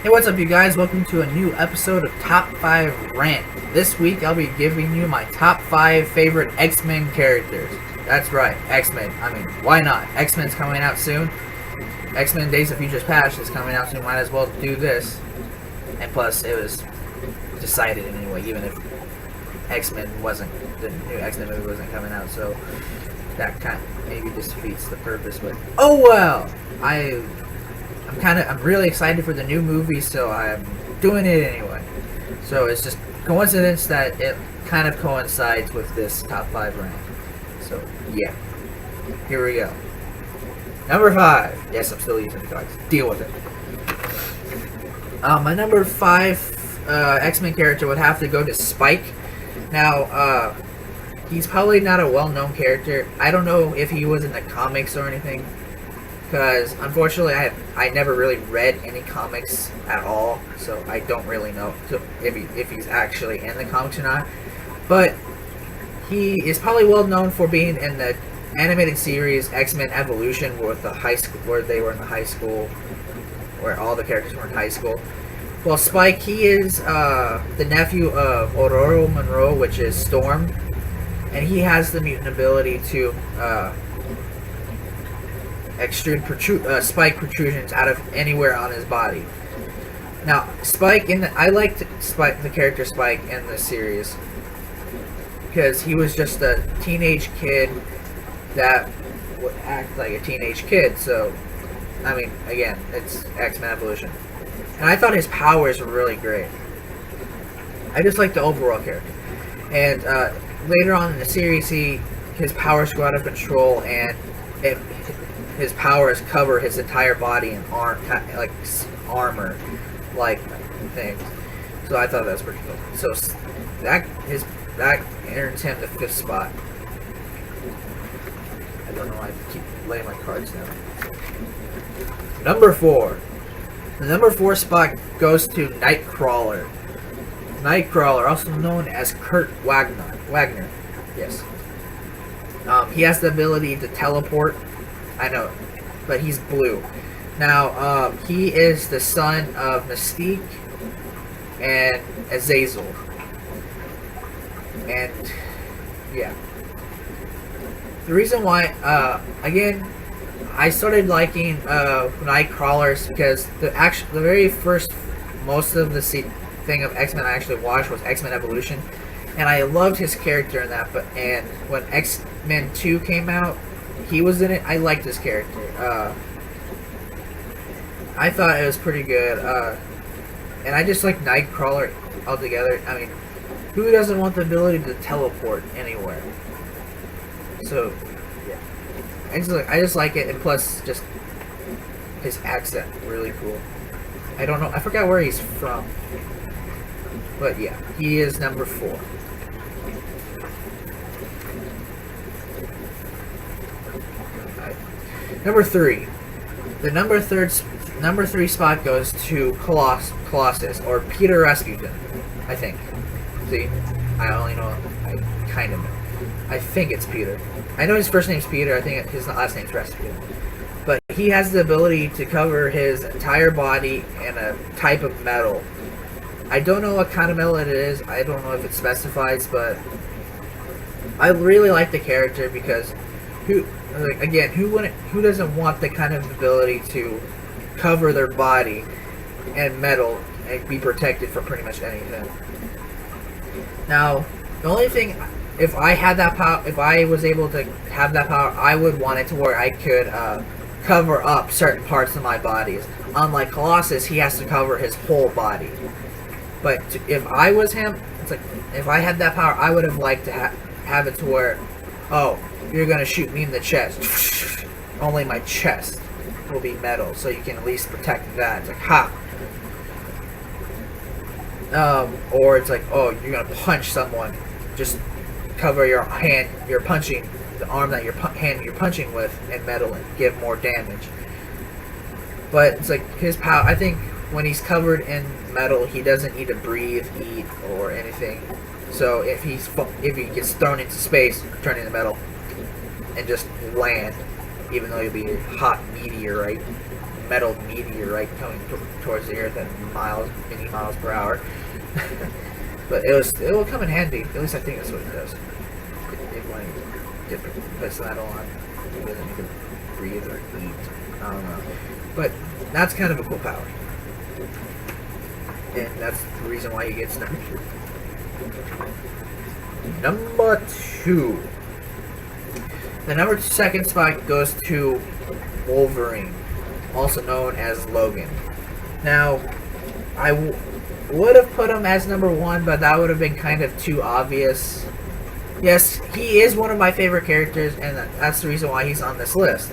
Hey, what's up, you guys? Welcome to a new episode of Top 5 Rant. This week, I'll be giving you my top 5 favorite X-Men characters. That's right, X-Men. I mean, why not? X-Men's coming out soon. X-Men Days of Futures Past is coming out soon. Might as well do this. And plus, it was decided anyway, even if X-Men wasn't, the new X-Men movie wasn't coming out. So, that kind of maybe defeats the purpose. But, oh well! I'm really excited for the new movie, so I'm doing it anyway. So it's just coincidence that it kind of coincides with this top 5 rank. So yeah, here we go. Number 5. Yes, I'm still using the cards. Deal with it. My number 5 X-Men character would have to go to Spike. Now, he's probably not a well-known character. I don't know if he was in the comics or anything, because unfortunately I never really read any comics at all, so I don't really know if he's actually in the comics or not. But he is probably well known for being in the animated series X-Men Evolution, with the high school, where they were in the high school, where all the characters were in high school. Well, Spike, he is the nephew of Ororo Monroe, which is Storm, and he has the mutant ability to extrude spike protrusions out of anywhere on his body. Now, Spike I liked the character Spike in the series because he was just a teenage kid that would act like a teenage kid. So, I mean, again, it's X-Men Evolution, and I thought his powers were really great. I just like the overall character, and later on in the series, his powers go out of control, and his powers cover his entire body in armor, like things. So I thought that was pretty cool. So that earns him the 5th spot. I don't know why I keep laying my cards down. Number 4. The number 4 spot goes to Nightcrawler. Nightcrawler, also known as Kurt Wagner. Yes. He has the ability to teleport. I know, but he's blue. Now, he is the son of Mystique and Azazel. And, yeah. The reason why, again, I started liking Nightcrawlers because the very first, most of the thing of X-Men I actually watched was X-Men Evolution. And I loved his character in that, and when X-Men 2 came out, he was in it. I liked this character. I thought it was pretty good. And I just like Nightcrawler altogether. I mean, who doesn't want the ability to teleport anywhere? So, yeah. I just like it, and plus, just his accent, really cool. I don't know. I forgot where he's from. But yeah, he is number 4. Number 3. The number 3 spot goes to Colossus, or Peter Rasputin, I think. See? I only know, I kind of know. I think it's Peter. I know his first name's Peter, I think his last name's Rasputin. But he has the ability to cover his entire body in a type of metal. I don't know what kind of metal it is, I don't know if it specifies, but I really like the character because who doesn't want the kind of ability to cover their body in metal and be protected from pretty much anything? Now, the only thing, if I had that power, if I was able to have that power, I would want it to where I could cover up certain parts of my body. Unlike Colossus, he has to cover his whole body. But if I was him, it's like, if I had that power, I would have liked to have it to where, oh, you're gonna shoot me in the chest. Only my chest will be metal, so you can at least protect that. It's like, ha! Or it's like, oh, you're gonna punch someone. Just cover your hand, you're punching, the arm that you're punching with in metal and give more damage. But it's like, his power, I think when he's covered in metal, he doesn't need to breathe, eat, or anything. So if he gets thrown into space, turn into metal, and just land, even though he'll be a hot meteorite, metal meteorite coming towards the Earth at many miles per hour. But it will come in handy. At least I think that's what it does. It might puts that on, then you can breathe or eat. I don't know. But that's kind of a cool power. And that's the reason why he gets number 2. Number 2. The second spot goes to Wolverine, also known as Logan. Now, I would have put him as number 1, but that would have been kind of too obvious. Yes, he is one of my favorite characters, and that's the reason why he's on this list.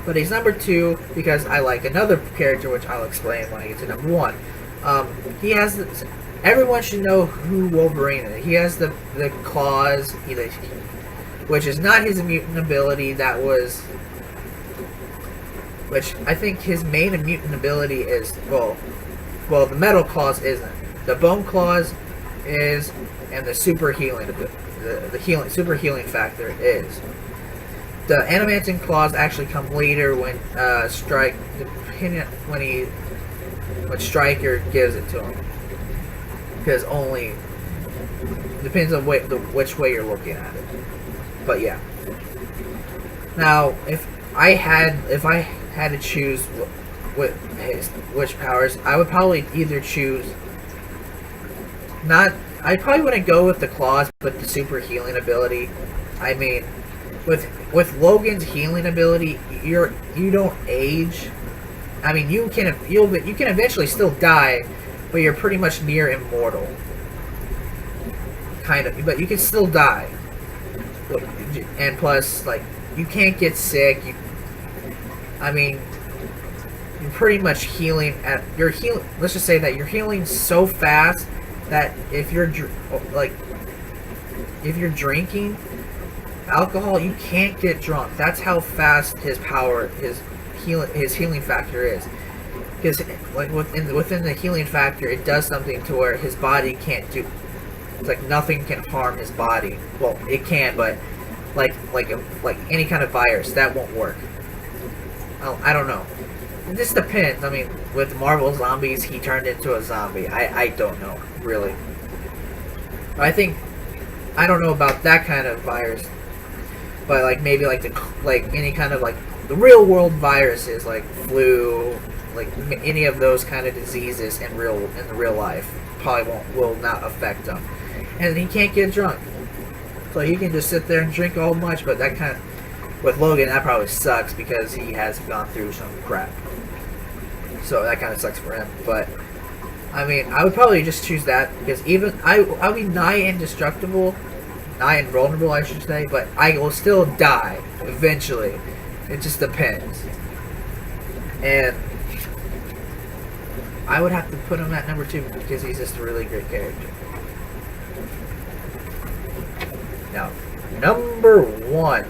But he's number 2 because I like another character, which I'll explain when I get to number 1. He has everyone should know who Wolverine is. He has the claws, which is not his mutant ability. Which I think his main mutant ability is well, the metal claws isn't. The bone claws is, and the super healing super healing factor is. The adamantine claws actually come later when when Stryker gives it to him, because only depends on which way you're looking at it. But yeah. Now, if I had to choose which powers, I would probably either choose I probably wouldn't go with the claws, but the super healing ability. I mean, with Logan's healing ability, you don't age. I mean, you can eventually still die, but you're pretty much near immortal. Kind of, but you can still die. And plus, like, you can't get sick. I mean, you're pretty much healing let's just say that you're healing so fast that if you're drinking alcohol, you can't get drunk. That's how fast his healing factor is. Because like within the healing factor, it does something to where his body can't do. It's like nothing can harm his body. Well, it can, but like any kind of virus, that won't work. I don't know. It just depends. I mean, with Marvel Zombies, he turned into a zombie. I don't know, really. I don't know about that kind of virus, but like maybe like any kind of like the real world viruses, like flu, like any of those kind of diseases in the real life, probably will not affect him. And he can't get drunk, so he can just sit there and drink all much. But that kind of, with Logan, that probably sucks because he has gone through some crap. So that kind of sucks for him. But I mean, I would probably just choose that because even I'll be nigh indestructible, nigh invulnerable, I should say. But I will still die eventually. It just depends. And I would have to put him at number 2 because he's just a really great character. Now, number 1.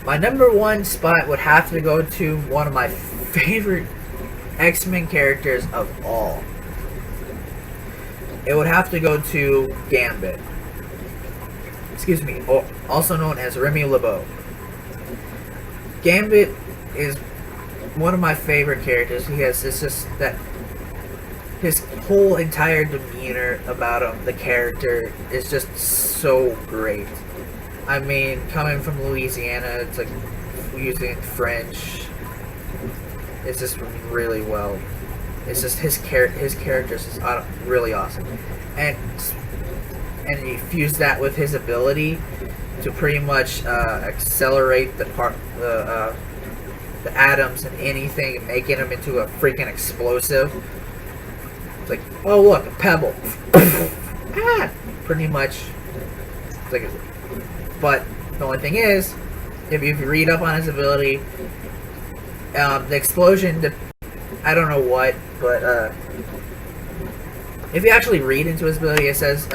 My number 1 spot would have to go to one of my favorite X-Men characters of all. It would have to go to Gambit. Excuse me, also known as Remy LeBeau. Gambit is one of my favorite characters. It's just that his whole entire demeanor about him, the character, is just so great. I mean, coming from Louisiana, it's like using French. It's just really well. It's just his character is just really awesome, and you fuse that with his ability to pretty much accelerate the atoms and anything, making them into a freaking explosive. It's like, oh look, a pebble. Pretty much. It's like, but the only thing is, if you read up on his ability, the explosion, I don't know what, but if you actually read into his ability, it says,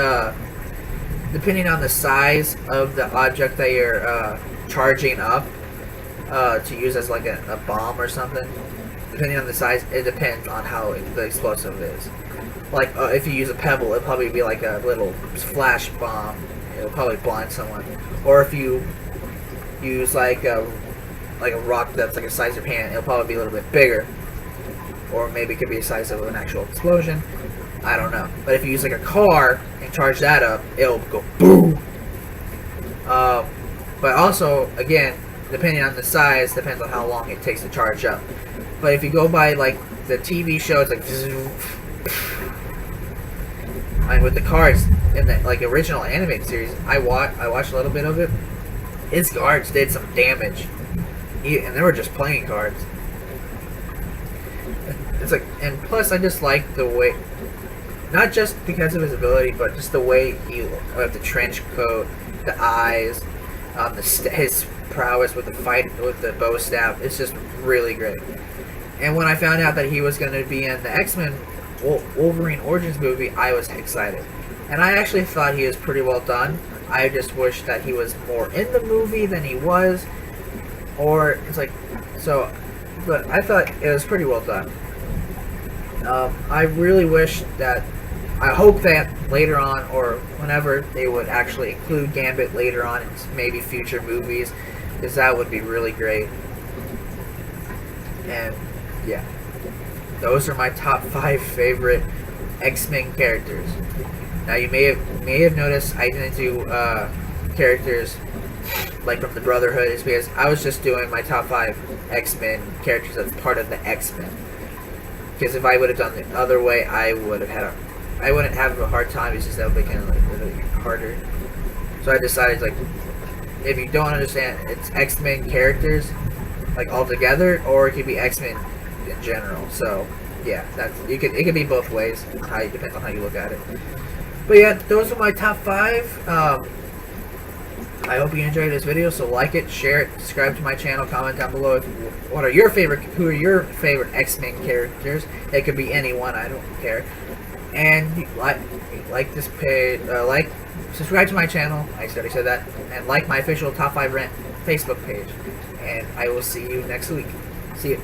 depending on the size of the object that you're charging up to use as like a bomb or something, depending on the size, it depends on how the explosive is. Like, if you use a pebble, it'll probably be like a little flash bomb. It'll probably blind someone. Or if you use like like a rock that's like a size of your hand, it'll probably be a little bit bigger. Or maybe it could be the size of an actual explosion. I don't know. But if you use like a car and charge that up, it'll go boom. But also, again, depending on the size, depends on how long it takes to charge up. But if you go by like the TV show, it's like, and with the cards in the like original animated series, I watched a little bit of it. His cards did some damage, and they were just playing cards. It's like, and plus I just like the way, not just because of his ability, but just the way he with the trench coat, the eyes, his prowess with the fight with the bow staff. It's just really great. And when I found out that he was going to be in the X-Men Wolverine Origins movie, I was excited. And I actually thought he was pretty well done. I just wish that he was more in the movie than he was. Or, it's like, so, but I thought it was pretty well done. I really wish that, I hope that later on, or whenever, they would actually include Gambit later on in maybe future movies, because that would be really great. And, yeah. Those are my top 5 favorite X-Men characters. Now you may have noticed I didn't do characters like from the Brotherhood. It's because I was just doing my top 5 X-Men characters as part of the X-Men. Because if I would have done the other way, I wouldn't have a hard time. It's just that would be kind of like a little harder. So I decided, like, if you don't understand, it's X-Men characters like all together, or it could be X-Men in general. So yeah, it could be both ways. It depends on how you look at it. But yeah, those are my top 5. I hope you enjoyed this video. So like it, share it, subscribe to my channel, comment down below. Who are your favorite X-Men characters? It could be anyone. I don't care. And like this page, subscribe to my channel. I already said that, and like my official top 5 rant Facebook page. And I will see you next week. See you.